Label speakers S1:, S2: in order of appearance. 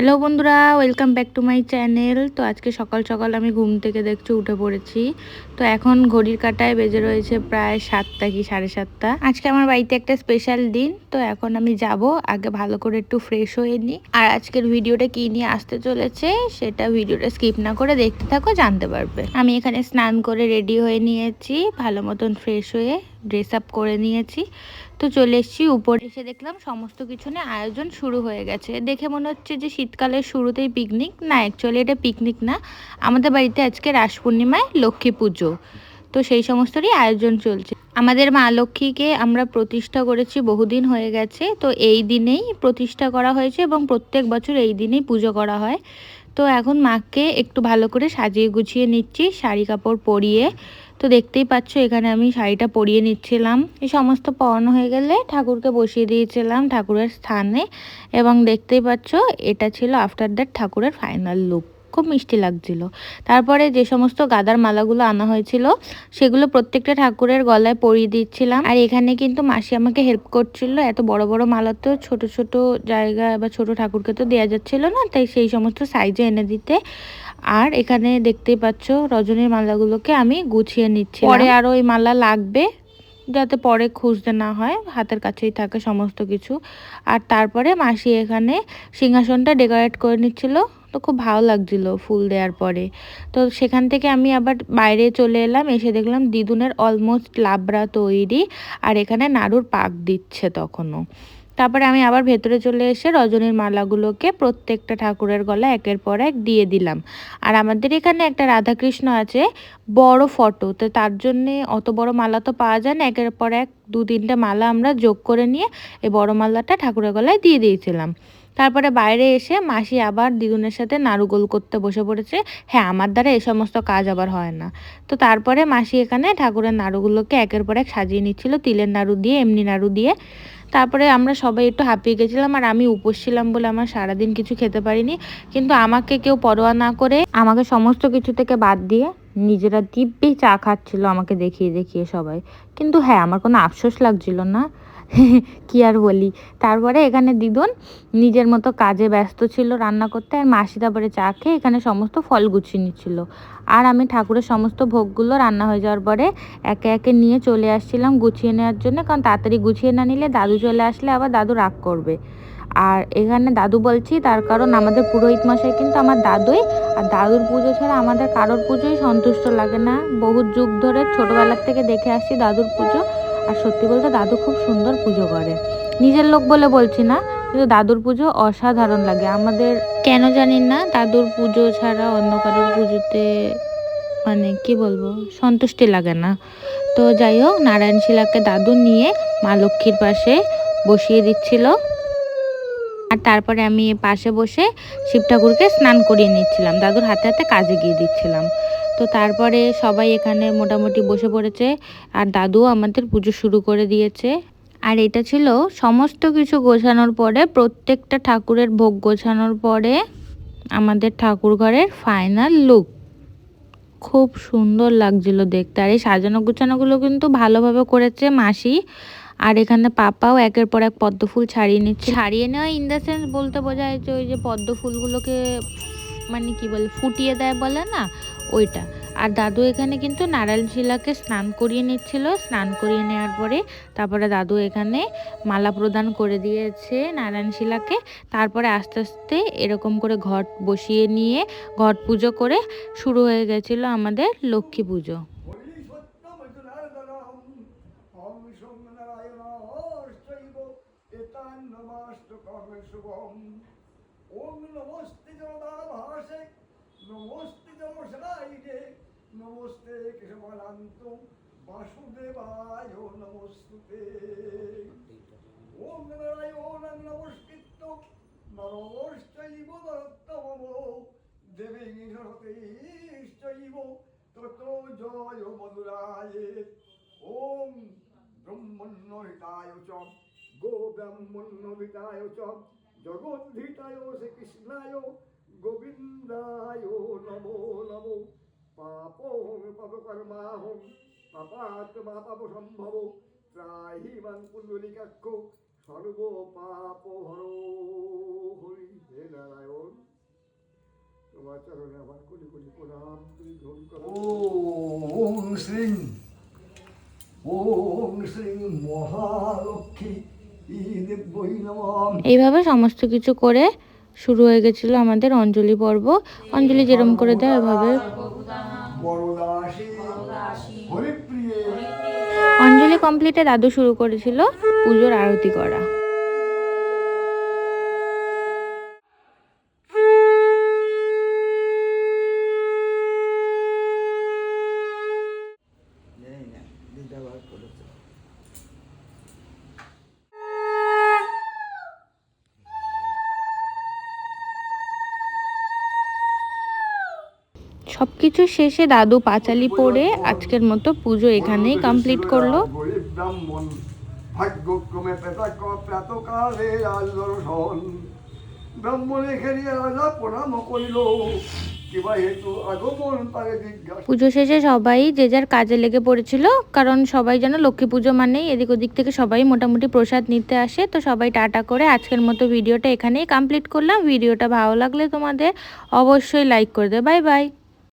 S1: Hello বন্ধুরা, welcome back to my channel. তো আজকে সকাল সকাল আমি ঘুম থেকে দেখছি উঠে পড়েছি। তো এখন ঘড়ির কাঁটায় বেজে রয়েছে প্রায় 7টা কি 7:30। আজকে আমার বাড়িতে একটা স্পেশাল দিন। তো এখন আমি যাব, আগে ভালো করে একটু ফ্রেশ হয়ে নিই। আর আজকের ভিডিওটা কি নিয়ে আসতে চলেছে সেটা ভিডিওটা স্কিপ না করে দেখতে থাকো, জানতে পারবে। আমি এখানে স্নান করে রেডি হয়ে নিয়েছি, ভালো মতন ফ্রেশ হয়ে ড্রেস আপ করে নিয়েছি। তো চলে এসেছি উপরে, এসে দেখলাম সমস্ত কিছু নিয়ে আয়োজন শুরু হয়ে গেছে। দেখে মনে হচ্ছে যে শীতকালের শুরুতেই পিকনিক, না অ্যাকচুয়ালি এটা পিকনিক না। আমাদের বাড়িতে আজকে রাস পূর্ণিমায় লক্ষ্মী পুজো, তো সেই সমস্তরই আয়োজন চলছে। আমাদের মা লক্ষ্মীকে আমরা প্রতিষ্ঠা করেছি, বহুদিন হয়ে গেছে। তো এই দিনেই প্রতিষ্ঠা করা হয়েছে এবং প্রত্যেক বছর এই দিনেই পুজো করা হয়। তো এখন মাকে একটু ভালো করে সাজিয়ে গুছিয়ে নিচ্ছি, শাড়ি কাপড় পরিয়ে। তো দেখতেই পাচ্ছ এখানে আমি শাড়িটা পরিয়ে নিচ্ছিলাম। এই সমস্ত পরানো হয়ে গেলে ঠাকুরকে বসিয়ে দিয়েছিলাম ঠাকুরের স্থানে। এবং দেখতেই পাচ্ছ এটা ছিল আফটার দ্যাট ঠাকুরের ফাইনাল লুক। খুব মিষ্টি লাগছিল। তারপরে যে সমস্ত গাঁদার মালাগুলো আনা হয়েছিল সেগুলো প্রত্যেকটা ঠাকুরের গলায় পরিয়ে দিচ্ছিলাম। আর এখানে কিন্তু মাসি আমাকে হেল্প করছিল। এত বড় বড় মালা তো ছোট ছোট জায়গা বা ছোট ঠাকুরকে তো দেওয়া যাচ্ছিল না, তাই সেই সমস্ত সাইজে এনে দিতে। আর এখানে দেখতেই পাচ্ছ রজনীর মালাগুলোকে আমি গুছিয়ে নিচ্ছি। পরে আরও ওই মালা লাগবে, যাতে পরে খুঁজতে না হয়, হাতের কাছেই থাকে সমস্ত কিছু। আর তারপরে মাসি এখানে সিংহাসনটা ডেকোরেট করে নিচ্ছিল। তো খুব ভালো লাগছিল ফুল দেওয়ার পরে। তো সেখান থেকে আমি আবার বাইরে চলে এলাম, এসে দেখলাম দিদুনের অলমোস্ট লাবড়া তৈরি। আর এখানে নাড়ুর পাক দিচ্ছে তখনও। তারপরে আমি আবার ভেতরে চলে এসে রজনীর মালাগুলোকে প্রত্যেকটা ঠাকুরের গলায় একের পর এক দিয়ে দিলাম। আর আমাদের এখানে একটা রাধাকৃষ্ণ আছে, বড় ফটো, তো তার জন্যে অত বড় মালা তো পাওয়া যায় না। একের পর এক 2-3টে মালা আমরা যোগ করে নিয়ে এই বড় মালাটা ঠাকুরের গলায় দিয়ে দিয়েছিলাম। তারপরে বাইরে এসে মাসি আবার দিদুনের সাথে নাড়ু গোল করতে বসে পড়েছে। হ্যাঁ, আমার দ্বারা এই সমস্ত কাজ আবার হয় না। তো তারপরে মাসি এখানে ঠাকুরের নাড়ুগুলোকে একের পর এক সাজিয়ে নিচ্ছিল, তিলের নাড়ু দিয়ে, এমনি নাড়ু দিয়ে। তারপরে আমরা সবাই একটু হাঁপিয়ে গেছিলাম, আর আমি উপোস ছিলাম বলে আমার সারাদিন কিছু খেতে পারিনি। কিন্তু আমাকে কেউ পরোয়া না করে আমাকে সমস্ত কিছু থেকে বাদ দিয়ে নিজেরা দিব্যি চা খাচ্ছিল আমাকে দেখিয়ে দেখিয়ে সবাই। কিন্তু হ্যাঁ, আমার কোনো আফসোস লাগছিল না। কি আর বলি। তারপরে এখানে দিদুন নিজের মতো কাজে ব্যস্ত ছিল রান্না করতে, আর মাসি তারপরে চা খেয়ে এখানে সমস্ত ফল গুছিয়ে নিচ্ছিল। আর আমি ঠাকুরের সমস্ত ভোগগুলো রান্না হয়ে যাওয়ার পরে একে একে নিয়ে চলে আসছিলাম গুছিয়ে নেওয়ার জন্য, কারণ তাড়াতাড়ি গুছিয়ে না নিলে দাদু চলে আসলে আবার দাদু রাগ করবে। আর এখানে দাদু বলছি তার কারণ আমাদের পুরোহিত মশাই কিন্তু আমার দাদুই। আর দাদুর পুজো ছাড়া আমাদের কারোর পুজোই সন্তুষ্ট লাগে না। বহু যুগ ধরে ছোটবেলার থেকে দেখে আসছি দাদুর পুজো। আর সত্যি বলতে দাদু খুব সুন্দর পুজো করে। নিজের লোক বলে বলছি না, কিন্তু দাদুর পুজো অসাধারণ লাগে আমাদের। কেন জানি না, দাদুর পুজো ছাড়া অন্য কারোর পুজোতে মানে কি বলবো, সন্তুষ্টি লাগে না। তো যাই হোক, নারায়ণ শিলাকে দাদু নিয়ে মা লক্ষ্মীর পাশে বসিয়ে দিচ্ছিল। আর তারপরে আমি পাশে বসে শিব ঠাকুরকে স্নান করিয়ে নিচ্ছিলাম, দাদুর হাতে হাতে কাজে গিয়ে দিচ্ছিলাম। তো তারপরে সবাই এখানে মোটামুটি বসে পড়েছে, আর দাদুও আমাদের পুজো শুরু করে দিয়েছে। আর এটা ছিল সমস্ত কিছু গোছানোর পরে, প্রত্যেকটা ঠাকুরের ভোগ গোছানোর পরে আমাদের ঠাকুর ঘরের ফাইনাল লুক। খুব সুন্দর লাগছিল দেখতে। আর এই সাজানো গোছানোগুলো কিন্তু ভালোভাবে করেছে মাসি। আর এখানে পাপাও একের পর এক পদ্ম ফুল ছাড়িয়ে নিচ্ছে। ছাড়িয়ে নেওয়া ইন দ্য সেন্স বলতে বোঝায় যে ওই যে পদ্ম ফুলগুলোকে মানে কি বলে ফুটিয়ে দেয় বলে না, ওইটা। আর দাদু এখানে কিন্তু নারায়ণ শিলাকে স্নান করিয়ে নিচ্ছিল। স্নান করিয়ে নেওয়ার পরে তারপরে দাদু এখানে মালা প্রদান করে দিয়েছে নারায়ণ শিলাকে। তারপরে আস্তে আস্তে এরকম করে ঘট বসিয়ে নিয়ে ঘট পুজো করে শুরু হয়ে গেছিল আমাদের লক্ষ্মী পুজো। ওম নমস্তে জগদাভাসে নমস্তে জগৎসাইরে নমস্তে কেশবালান্ত বাসুদেবায় নমস্তুতে। ওম নারায়ণং নমস্কৃত্য নরশ্চৈব নরোত্তমঃ দেবীং সরস্বতীশ্চৈব ততো জয় মধুরায়ে। ওম ব্রহ্মণ্যহিতায় চ গো ব্রাহ্মণ্যহিতায় চ জগদ্ধিতায় শ্রীকৃষ্ণায় গোবিন্দায় নমো নমো। পাপোহং পাপকর্মাহং পাপাত্মা পাপ সম্ভব ত্রাহি মাং পুণ্ডলিকাক্ষ সর্ব পাপ হরো হরি। হে নারায়ণ।
S2: ওম শ্রী মহালক্ষ্মী দেব্যই নমঃ।
S1: এইভাবে সমস্ত কিছু করে শুরু হয়ে গেছিলো আমাদের অঞ্জলি পর্ব। অঞ্জলি যেরম করে দেয় ওইভাবে অঞ্জলি কমপ্লিটে দাদু শুরু করেছিল পুজোর আরতি করা। সবকিছু শেষে দাদু পাঁচালি পড়ে আজকের মতো পুজো এখানেই কমপ্লিট করলো।
S2: ভাগ্যক্রমে প্রাতকালে রাজদর্শন ব্রাহ্মণে খেলিয়ে রাজা প্রণাম করিল।
S1: পুজো শেষে সবাই যে যার কাজে লেগে পড়েছিল, কারণ সবাই যেন লক্ষ্মী পুজো মানেই এদিক ওদিক থেকে সবাই মোটামুটি প্রসাদ নিতে আসে। তো সবাই টাটা করে আজকের মতো ভিডিওটা এখানেই কমপ্লিট করলাম। ভিডিওটা ভালো লাগলে তোমাদের অবশ্যই লাইক করে দেবে। Bye bye.